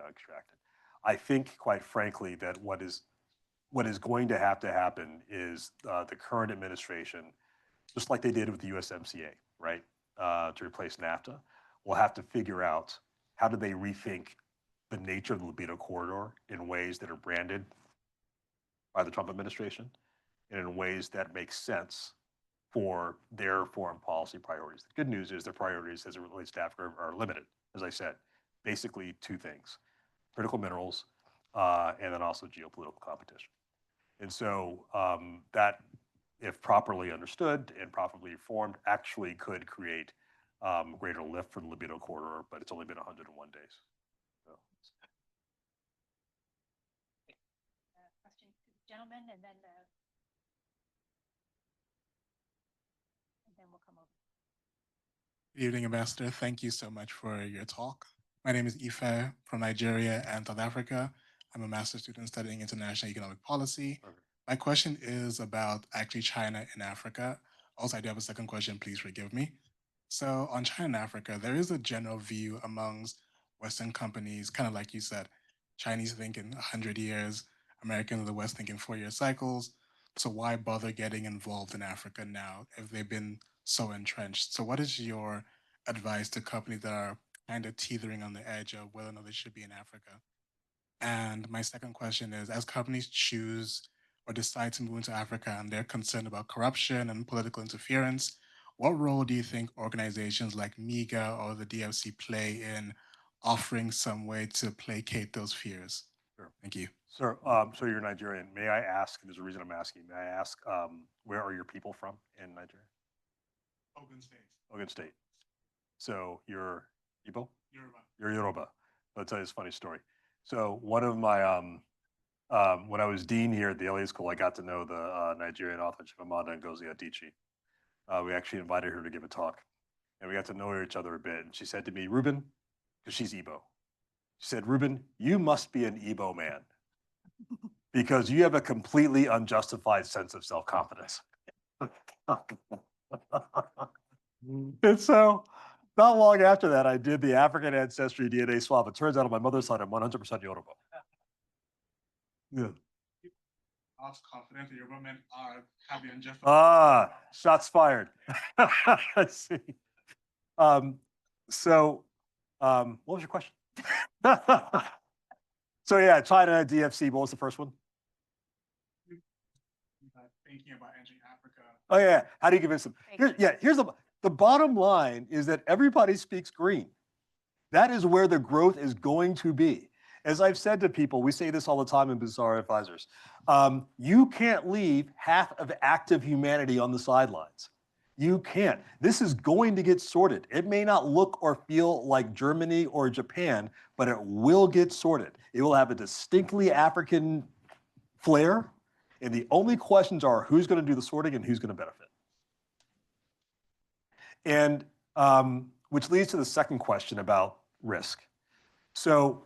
S2: extracted. I think, quite frankly, that what is what is going to happen is the current administration, just like they did with the USMCA, right, to replace NAFTA, will have to figure out how do they rethink the nature of the libido corridor in ways that are branded by the Trump administration and in ways that make sense for their foreign policy priorities. The good news is their priorities as it relates to Africa are limited, as I said, basically two things: critical minerals, and then also geopolitical competition. And so that, if properly understood and properly formed, actually could create greater lift for the libido corridor, but it's only been 101 days. So.
S3: Question to the gentleman, and then we'll come over.
S5: Good evening, Ambassador. Thank you so much for your talk. My name is Ife from Nigeria and South Africa. I'm a master's student studying international economic policy.
S2: Okay.
S5: My question is about actually China and Africa. Also, I do have a second question, please forgive me. So on China and Africa, there is a general view amongst Western companies, kind of like you said, Chinese think in 100 years, Americans of the West think in 4-year cycles. So why bother getting involved in Africa now if they've been so entrenched? So what is your advice to companies that are kind of teetering on the edge of whether or not they should be in Africa? And my second question is, as companies choose or decide to move into Africa and they're concerned about corruption and political interference, what role do you think organizations like MIGA or the DFC play in offering some way to placate those fears?
S2: Sure.
S5: Thank you.
S2: So, so you're Nigerian. May I ask, there's a reason I'm asking, may I ask, where are your people from in Nigeria?
S5: Ogun State.
S2: Ogun State. So you're Igbo?
S5: Yoruba.
S2: You're Yoruba. I'll tell you this funny story. So one of my, when I was dean here at the Elliott School, I got to know the Nigerian author Chimamanda Ngozi Adichie. We actually invited her to give a talk, and we got to know each other a bit. And she said to me, Reuben, because she's Igbo, she said, Reuben, you must be an Igbo man because you have a completely unjustified sense of self-confidence. And so not long after that, I did the African ancestry DNA swab. It turns out on my mother's side, I'm 100% Yoruba. Yeah.
S5: Not confident that your women are having unjustified.
S2: Ah, shots fired. I see. So, what was your question? So yeah, China, DFC, what was the first one?
S5: Thinking about entering Africa.
S2: Oh yeah, how do you convince them? Here's the bottom line is that everybody speaks green. That is where the growth is going to be. As I've said to people, we say this all the time in Busara Advisors. You can't leave half of active humanity on the sidelines. You can't. This is going to get sorted. It may not look or feel like Germany or Japan, but it will get sorted. It will have a distinctly African flair. And the only questions are who's going to do the sorting and who's going to benefit. And which leads to the second question about risk. So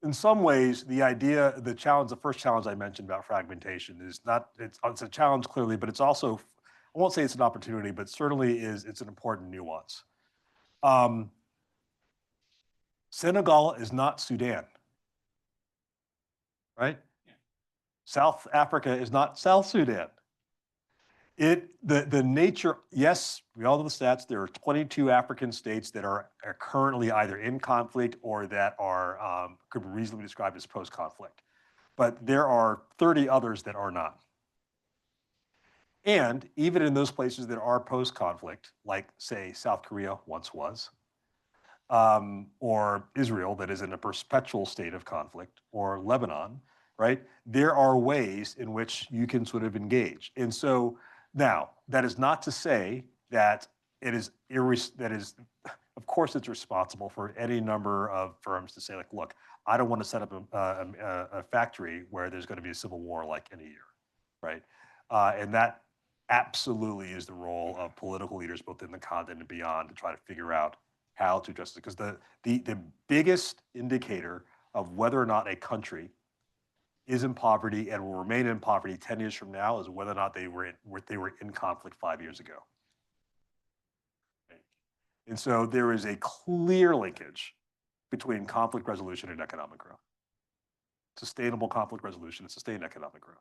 S2: in some ways, the idea, the challenge, the first challenge I mentioned about fragmentation is not, it's a challenge clearly, but it's also, I won't say it's an opportunity, but certainly it's an important nuance. Senegal is not Sudan, right? Yeah. South Africa is not South Sudan. The nature, yes, we all know the stats. There are 22 African states that are currently either in conflict or that are could be reasonably described as post-conflict. But there are 30 others that are not. And even in those places that are post-conflict, like say South Korea once was, or Israel that is in a perpetual state of conflict, or Lebanon, right? There are ways in which you can sort of engage. And so now, that is not to say that it is of course it's responsible for any number of firms to say like, look, I don't want to set up a factory where there's going to be a civil war like in a year, right? And that absolutely is the role of political leaders both in the continent and beyond to try to figure out how to address it. Because the biggest indicator of whether or not a country is in poverty and will remain in poverty 10 years from now is whether or not they were in conflict 5 years ago. And so there is a clear linkage between conflict resolution and economic growth. sustainable conflict resolution, and sustained economic growth.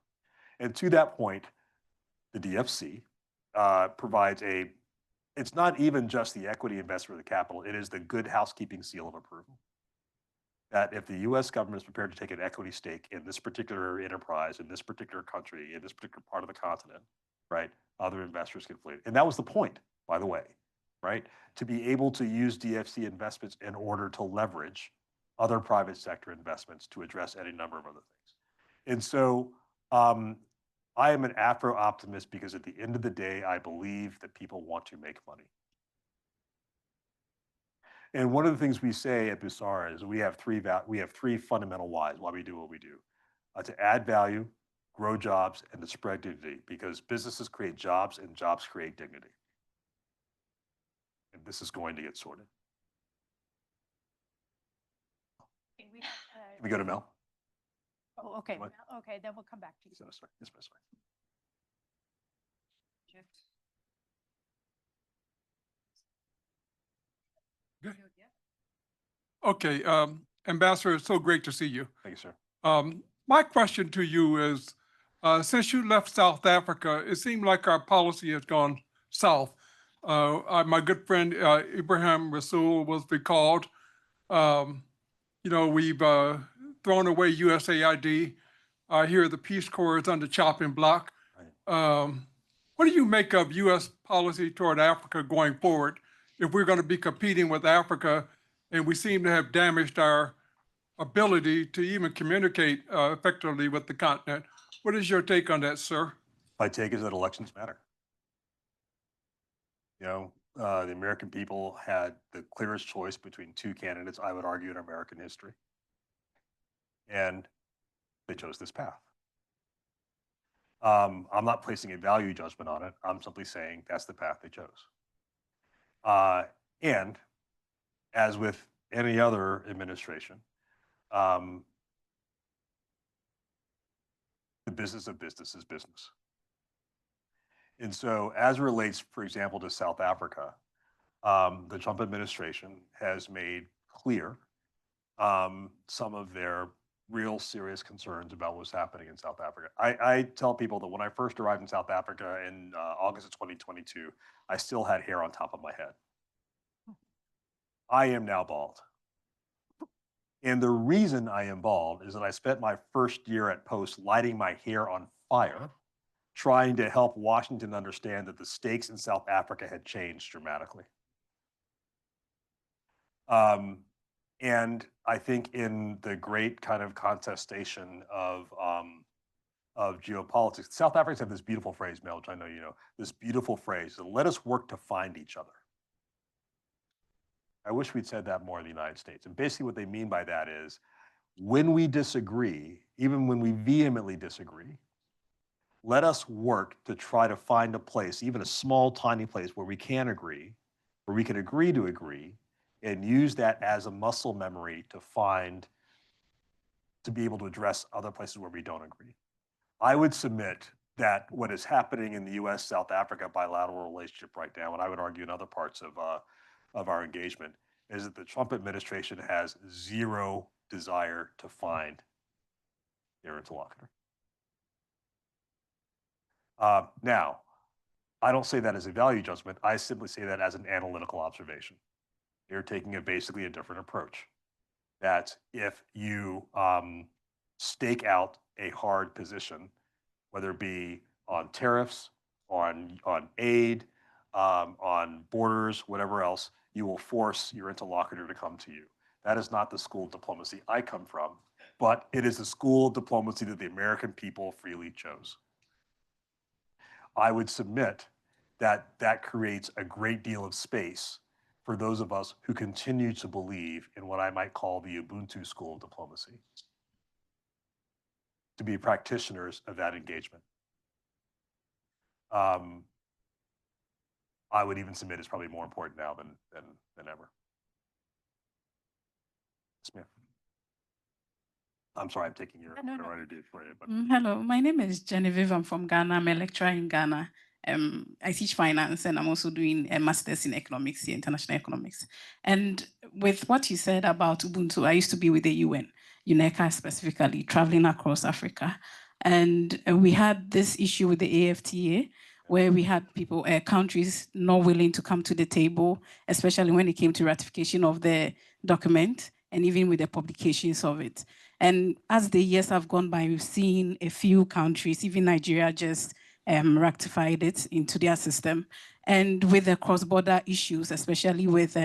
S2: And to that point, the DFC provides it's not even just the equity investment of the capital, it is the good housekeeping seal of approval. That if the US government is prepared to take an equity stake in this particular enterprise, in this particular country, in this particular part of the continent, right, other investors can float. And that was the point, by the way, right? To be able to use DFC investments in order to leverage other private sector investments to address any number of other things. And so I am an Afro-optimist because at the end of the day, I believe that people want to make money. And one of the things we say at Busara is we have three fundamental whys why we do what we do: to add value, grow jobs, and to spread dignity. Because businesses create jobs, and jobs create dignity. And this is going to get sorted.
S3: Can
S2: Can we go to Mel?
S3: Oh, okay.
S2: What?
S3: Okay, then we'll come back to you.
S2: Yes, sorry.
S6: Okay, Ambassador, it's so great to see you.
S2: Thank you, sir.
S6: My question to you is, since you left South Africa, it seemed like our policy has gone south. My good friend Ibrahim Rasool was recalled. We've thrown away USAID. I hear the Peace Corps is on the chopping block.
S2: Right.
S6: What do you make of U.S. policy toward Africa going forward if we're going to be competing with Africa and we seem to have damaged our ability to even communicate effectively with the continent? What is your take on that, sir?
S2: My take is that elections matter. The American people had the clearest choice between two candidates, I would argue, in American history. And they chose this path. I'm not placing a value judgment on it. I'm simply saying that's the path they chose. And as with any other administration, the business of business is business. And so as it relates, for example, to South Africa, the Trump administration has made clear some of their real serious concerns about what's happening in South Africa. I tell people that when I first arrived in South Africa in August of 2022, I still had hair on top of my head. I am now bald. And the reason I am bald is that I spent my first year at Post lighting my hair on fire, trying to help Washington understand that the stakes in South Africa had changed dramatically. And I think in the great kind of contestation of geopolitics, South Africans have this beautiful phrase, Mel, which I know you know, this beautiful phrase, let us work to find each other. I wish we'd said that more in the United States. And basically what they mean by that is when we disagree, even when we vehemently disagree, let us work to try to find a place, even a small, tiny place where we can agree, where we can agree to agree, and use that as a muscle memory to be able to address other places where we don't agree. I would submit that what is happening in the US-South Africa bilateral relationship right now, and I would argue in other parts of our engagement, is that the Trump administration has zero desire to find their interlocutor. Now, I don't say that as a value judgment. I simply say that as an analytical observation. They're taking basically a different approach. That if you stake out a hard position, whether it be on tariffs, on aid, on borders, whatever else, you will force your interlocutor to come to you. That is not the school of diplomacy I come from, but it is the school of diplomacy that the American people freely chose. I would submit that that creates a great deal of space for those of us who continue to believe in what I might call the Ubuntu school of diplomacy, to be practitioners of that engagement. I would even submit it's probably more important now than ever. Smith. I'm sorry, I'm taking your priority for you. But...
S7: Hello, my name is Genevieve. I'm from Ghana. I'm a lecturer in Ghana. I teach finance and I'm also doing a master's in economics here, international economics. And with what you said about Ubuntu, I used to be with the UN. UNECA specifically, traveling across Africa. And we had this issue with the AFTA, where we had people, countries not willing to come to the table, especially when it came to ratification of the document and even with the publications of it. And as the years have gone by, we've seen a few countries, even Nigeria, just ratified it into their system. And with the cross-border issues, especially with,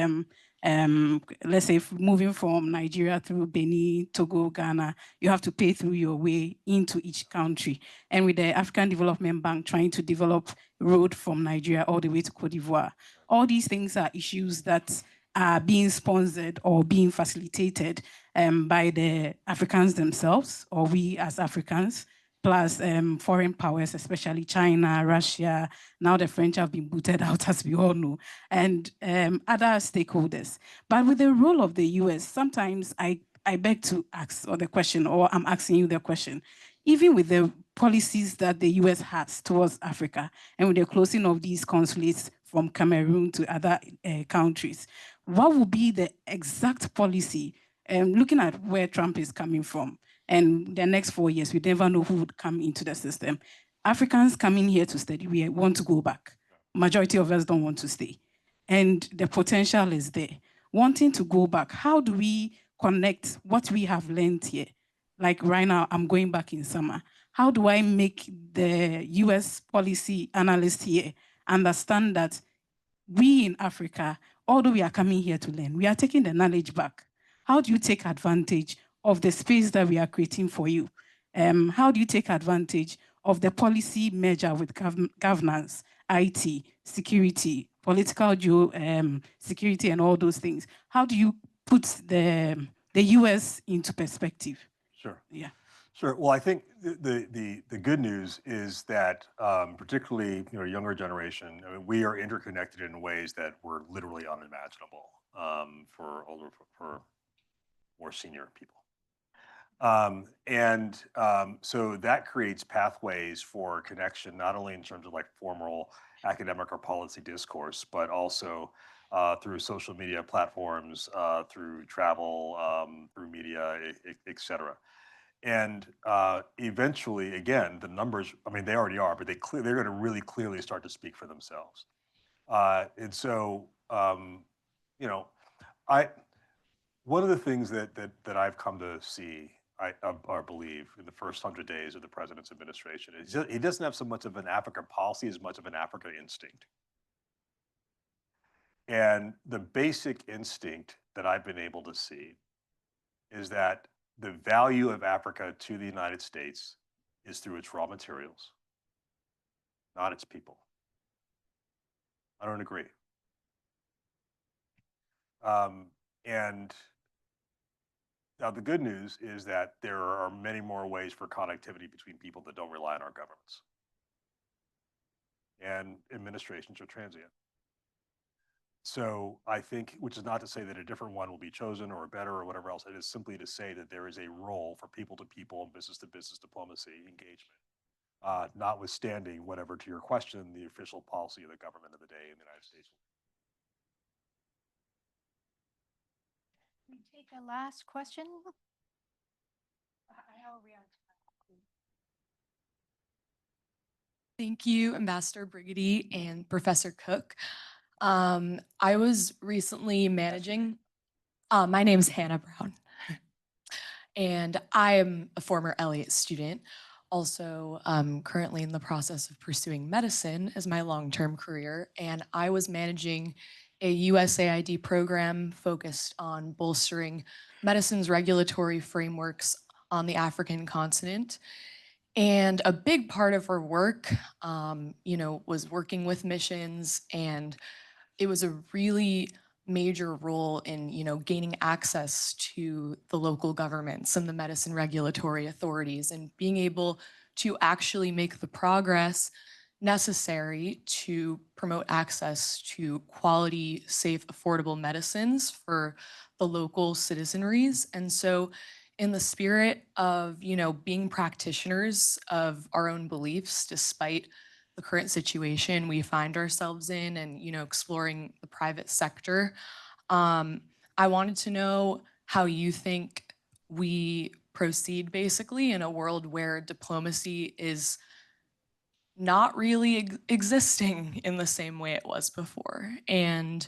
S7: let's say, moving from Nigeria through Benin, Togo, Ghana, you have to pay through your way into each country. And with the African Development Bank trying to develop road from Nigeria all the way to Cote d'Ivoire, all these things are issues that are being sponsored or being facilitated by the Africans themselves, or we as Africans, plus foreign powers, especially China, Russia. Now the French have been booted out, as we all know, and other stakeholders. But with the role of the US, sometimes I beg to ask, or the question, or I'm asking you the question, even with the policies that the US has towards Africa, and with the closing of these consulates from Cameroon to other countries, what would be the exact policy, looking at where Trump is coming from? And the next 4 years, we never know who would come into the system. Africans coming here to study, we want to go back. Majority of us don't want to stay. And the potential is there. Wanting to go back, how do we connect what we have learned here? Like right now, I'm going back in summer. How do I make the US policy analyst here understand that we in Africa, although we are coming here to learn, we are taking the knowledge back? How do you take advantage of the space that we are creating for you? How do you take advantage of the policy merger with governance, IT, security, political security, and all those things? How do you put the US into perspective?
S2: Sure.
S7: Yeah.
S2: Sure. Well, I think the good news is that particularly younger generation, I mean, we are interconnected in ways that were literally unimaginable for more senior people. So that creates pathways for connection, not only in terms of like formal academic or policy discourse, but also through social media platforms, through travel, through media, et cetera. And eventually, again, the numbers, I mean, they already are, but they're going to really clearly start to speak for themselves. And so, one of the things that I've come to see, or believe, in the first 100 days of the president's administration is he doesn't have so much of an African policy as much of an African instinct. And the basic instinct that I've been able to see is that the value of Africa to the United States is through its raw materials, not its people. I don't agree. And now the good news is that there are many more ways for connectivity between people that don't rely on our governments. And administrations are transient. So I think, which is not to say that a different one will be chosen or better or whatever else, it is simply to say that there is a role for people to people and business to business diplomacy engagement, notwithstanding whatever, to your question, the official policy of the government of the day in the United States.
S3: We take a last question. How are we on?
S8: Thank you, Ambassador Brigety and Professor Cook. I was recently managing, my name's Hannah Brown, and I am a former Elliott student, also currently in the process of pursuing medicine as my long-term career, and I was managing a USAID program focused on bolstering medicine's regulatory frameworks on the African continent. And a big part of our work, was working with missions, and it was a really major role in, gaining access to the local governments and the medicine regulatory authorities and being able to actually make the progress necessary to promote access to quality, safe, affordable medicines for the local citizenries. And so in the spirit of, being practitioners of our own beliefs, despite the current situation we find ourselves in and, exploring the private sector, I wanted to know how you think we proceed basically in a world where diplomacy is not really existing in the same way it was before. And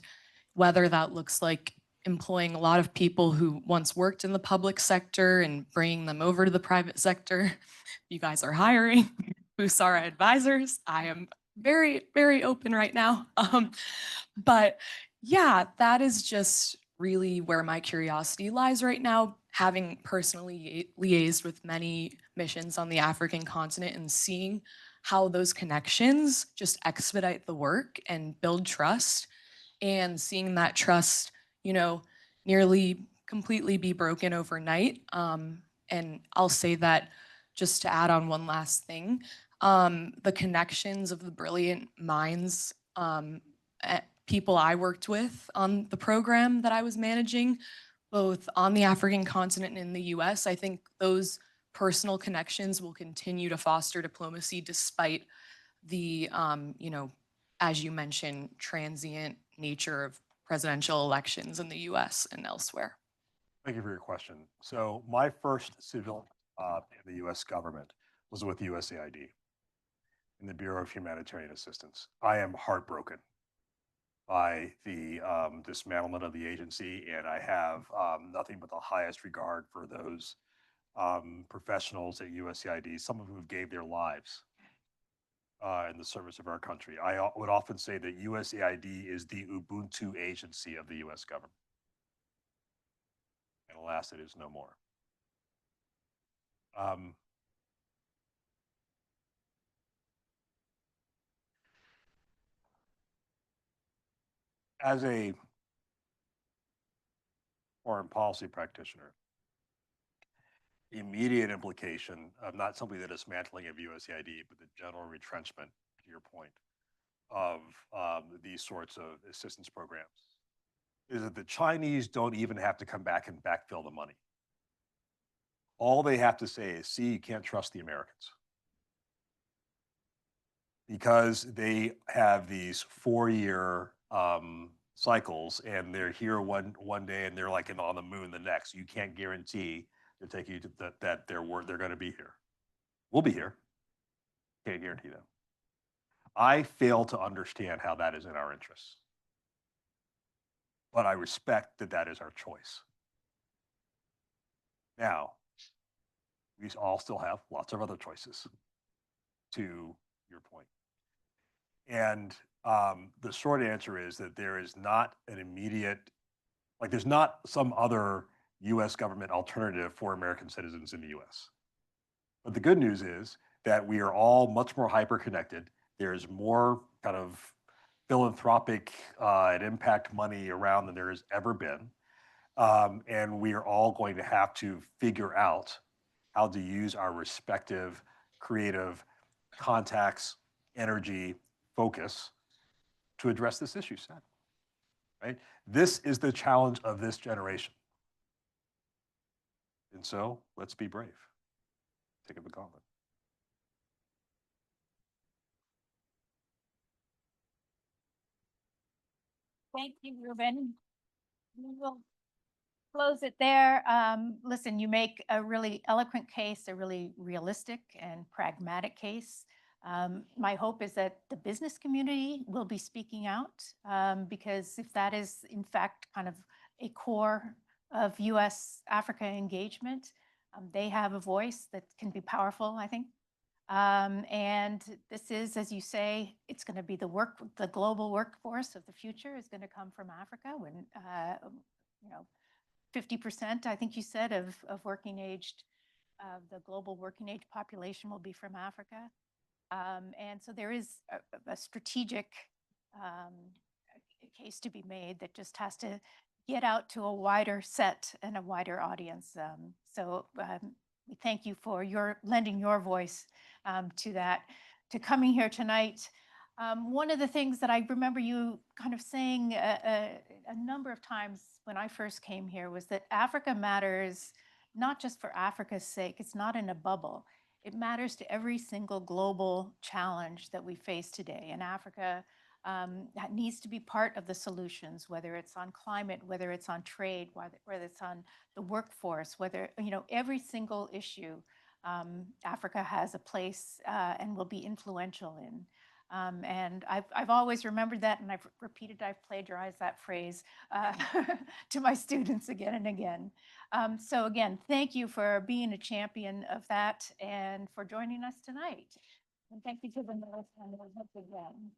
S8: whether that looks like employing a lot of people who once worked in the public sector and bringing them over to the private sector. You guys are hiring Busara advisors. I am very, very open right now. But yeah, that is just really where my curiosity lies right now, having personally liaised with many missions on the African continent and seeing how those connections just expedite the work and build trust, and seeing that trust, nearly completely be broken overnight. And I'll say that just to add on one last thing, the connections of the brilliant minds, people I worked with on the program that I was managing, both on the African continent and in the US, I think those personal connections will continue to foster diplomacy despite the, as you mentioned, transient nature of presidential elections in the US and elsewhere.
S2: Thank you for your question. So my first civil in the U.S. government was with USAID in the Bureau of Humanitarian Assistance. I am heartbroken by the dismantlement of the agency, and I have nothing but the highest regard for those professionals at USAID, some of whom gave their lives in the service of our country. I would often say that USAID is the Ubuntu agency of the U.S. government. And alas, it is no more. As a foreign policy practitioner, the immediate implication of not simply the dismantling of USAID, but the general retrenchment, to your point, of these sorts of assistance programs is that the Chinese don't even have to come back and backfill the money. All they have to say is, see, you can't trust the Americans. Because they have these 4-year cycles, and they're here one day and they're like on the moon the next. You can't guarantee they're taking you to that they're going to be here. We'll be here. Can't guarantee them. I fail to understand how that is in our interests, but I respect that that is our choice. Now, we all still have lots of other choices, to your point. And the short answer is that there is not an immediate, like there's not some other US government alternative for American citizens in the US. But the good news is that we are all much more hyper-connected. There's more kind of philanthropic and impact money around than there has ever been. And we are all going to have to figure out how to use our respective creative contacts, energy, focus to address this issue set. Right? This is the challenge of this generation. And so let's be brave. Take up the gauntlet.
S3: Thank you, Reuben. We will close it there. Listen, you make a really eloquent case, a really realistic and pragmatic case. My hope is that the business community will be speaking out, because if that is in fact kind of a core of US-Africa engagement, they have a voice that can be powerful, I think. And this is, as you say, it's going to be the global workforce of the future is going to come from Africa when, 50%, I think you said, of the global working age population will be from Africa. And so there is a strategic case to be made that just has to get out to a wider set and a wider audience. So we thank you for lending your voice to that, to coming here tonight. One of the things that I remember you kind of saying a number of times when I first came here was that Africa matters not just for Africa's sake. It's not in a bubble. It matters to every single global challenge that we face today. And Africa that needs to be part of the solutions, whether it's on climate, whether it's on trade, whether it's on the workforce, whether, every single issue Africa has a place and will be influential in. And I've always remembered that, and I've plagiarized that phrase to my students again and again. So again, thank you for being a champion of that and for joining us tonight. And thank you to the North and again.